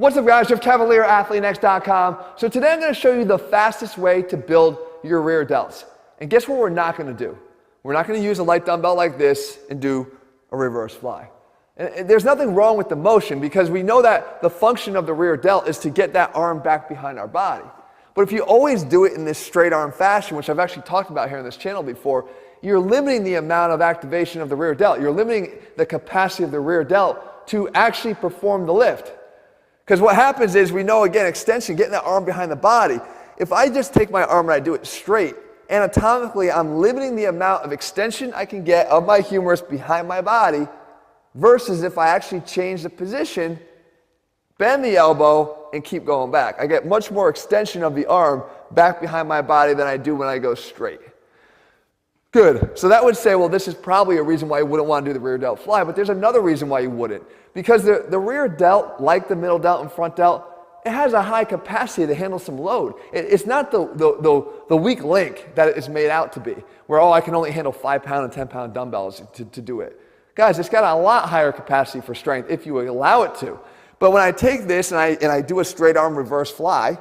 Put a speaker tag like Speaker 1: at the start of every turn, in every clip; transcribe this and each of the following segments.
Speaker 1: What's up guys, Jeff Cavalier, AthleteNext.com. So today I'm going to show you the fastest way to build your rear delts. And guess what we're not going to do? We're not going to use a light dumbbell like this and do a reverse fly. And there's nothing wrong with the motion because we know that the function of the rear delt is to get that arm back behind our body. But if you always do it in this straight arm fashion, which I've actually talked about here on this channel before, you're limiting the amount of activation of the rear delt. You're limiting the capacity of the rear delt to actually perform the lift. Because what happens is, we know again, extension, getting that arm behind the body. If I just take my arm and I do it straight, anatomically I'm limiting the amount of extension I can get of my humerus behind my body versus if I actually change the position, bend the elbow, and keep going back. I get much more extension of the arm back behind my body than I do when I go straight. Good. So that would say, well, this is probably a reason why you wouldn't want to do the rear delt fly, but there's another reason why you wouldn't. Because the rear delt, like the middle delt and front delt, it has a high capacity to handle some load. It's not the weak link that it's made out to be, where, oh, I can only handle 5-pound and 10-pound dumbbells to do it. Guys, it's got a lot higher capacity for strength if you allow it to. But when I take this and I do a straight arm reverse fly,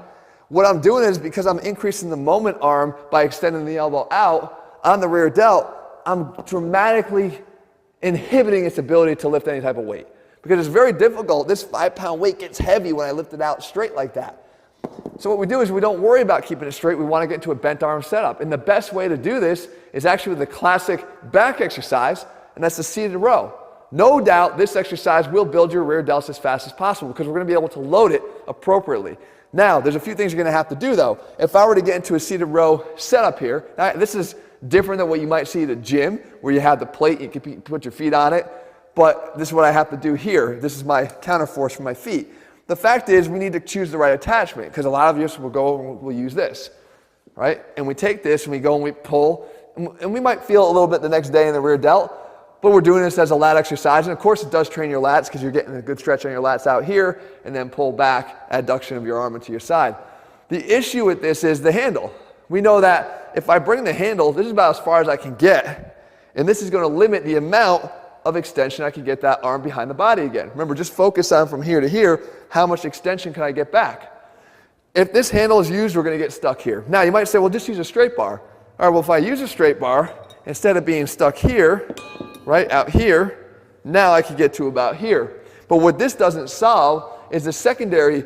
Speaker 1: what I'm doing is, because I'm increasing the moment arm by extending the elbow out, on the rear delt, I'm dramatically inhibiting its ability to lift any type of weight. Because it's very difficult. This 5-pound weight gets heavy when I lift it out straight like that. So what we do is we don't worry about keeping it straight. We want to get into a bent arm setup. And the best way to do this is actually with the classic back exercise, and that's the seated row. No doubt this exercise will build your rear delts as fast as possible because we're going to be able to load it appropriately. Now, there's a few things you're going to have to do though. If I were to get into a seated row setup here, now this is different than what you might see at a gym where you have the plate, you can put your feet on it. But this is what I have to do here. This is my counterforce for my feet. The fact is, we need to choose the right attachment because a lot of us will go and we'll use this, right? And we take this and we go and we pull, and we might feel a little bit the next day in the rear delt, but we're doing this as a lat exercise. And of course, it does train your lats because you're getting a good stretch on your lats out here, and then pull back, adduction of your arm into your side. The issue with this is the handle. We know that if I bring the handle, this is about as far as I can get, and this is going to limit the amount of extension I can get that arm behind the body again. Remember, just focus on from here to here, how much extension can I get back? If this handle is used, we're going to get stuck here. Now, you might say, well, just use a straight bar. All right, well, if I use a straight bar, instead of being stuck here, right out here, now I can get to about here. But what this doesn't solve is the secondary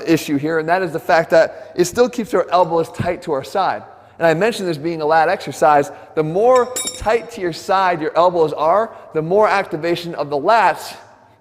Speaker 1: issue here, and that is the fact that it still keeps our elbows tight to our side. And I mentioned this being a lat exercise. The more tight to your side your elbows are, the more activation of the lats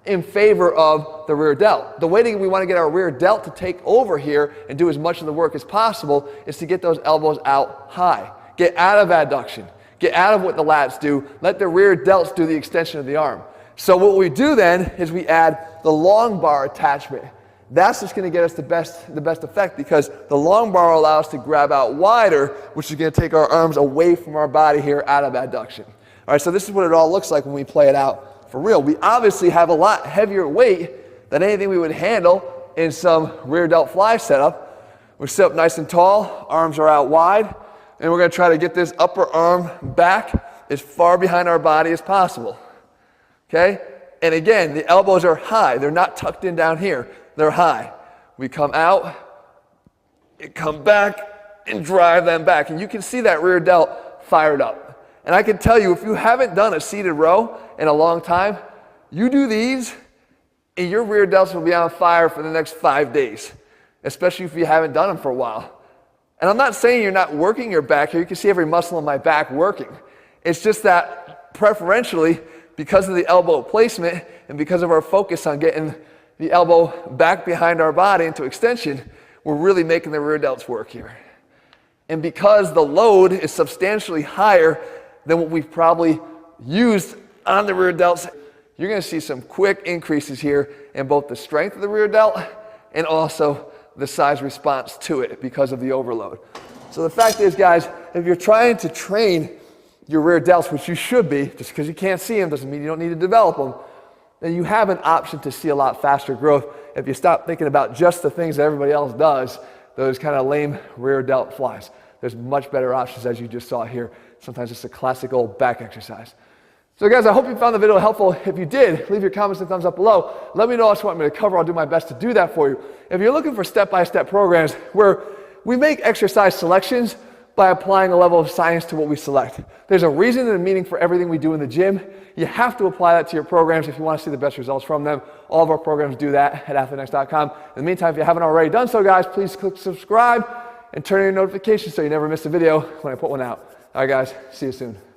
Speaker 1: in favor of the rear delt. The way that we want to get our rear delt to take over here and do as much of the work as possible is to get those elbows out high. Get out of adduction. Get out of what the lats do. Let the rear delts do the extension of the arm. So what we do then is we add the long bar attachment. That's just going to get us the best effect because the long bar will allow us to grab out wider, which is going to take our arms away from our body here out of adduction. All right, so this is what it all looks like when we play it out for real. We obviously have a lot heavier weight than anything we would handle in some rear delt fly setup. We sit up nice and tall, arms are out wide, and we're going to try to get this upper arm back as far behind our body as possible. Okay? And again, the elbows are high. They're not tucked in down here. They're high. We come out, and come back, and drive them back. And you can see that rear delt fired up. And I can tell you, if you haven't done a seated row in a long time, you do these, and your rear delts will be on fire for the next 5 days, especially if you haven't done them for a while. And I'm not saying you're not working your back here. You can see every muscle in my back working. It's just that preferentially, because of the elbow placement and because of our focus on getting the elbow back behind our body into extension, we're really making the rear delts work here. And because the load is substantially higher than what we've probably used on the rear delts, you're going to see some quick increases here in both the strength of the rear delt and also the size response to it because of the overload. So the fact is, guys, if you're trying to train your rear delts, which you should be, just because you can't see them doesn't mean you don't need to develop them, then you have an option to see a lot faster growth if you stop thinking about just the things that everybody else does, those kind of lame rear delt flies. There's much better options, as you just saw here. Sometimes it's a classic old back exercise. So guys, I hope you found the video helpful. If you did, leave your comments and thumbs up below. Let me know what you want me to cover. I'll do my best to do that for you. If you're looking for step-by-step programs where we make exercise selections by applying a level of science to what we select. There's a reason and a meaning for everything we do in the gym. You have to apply that to your programs if you want to see the best results from them. All of our programs do that at athletenext.com. In the meantime, if you haven't already done so, guys, please click subscribe and turn on your notifications so you never miss a video when I put one out. All right, guys, see you soon.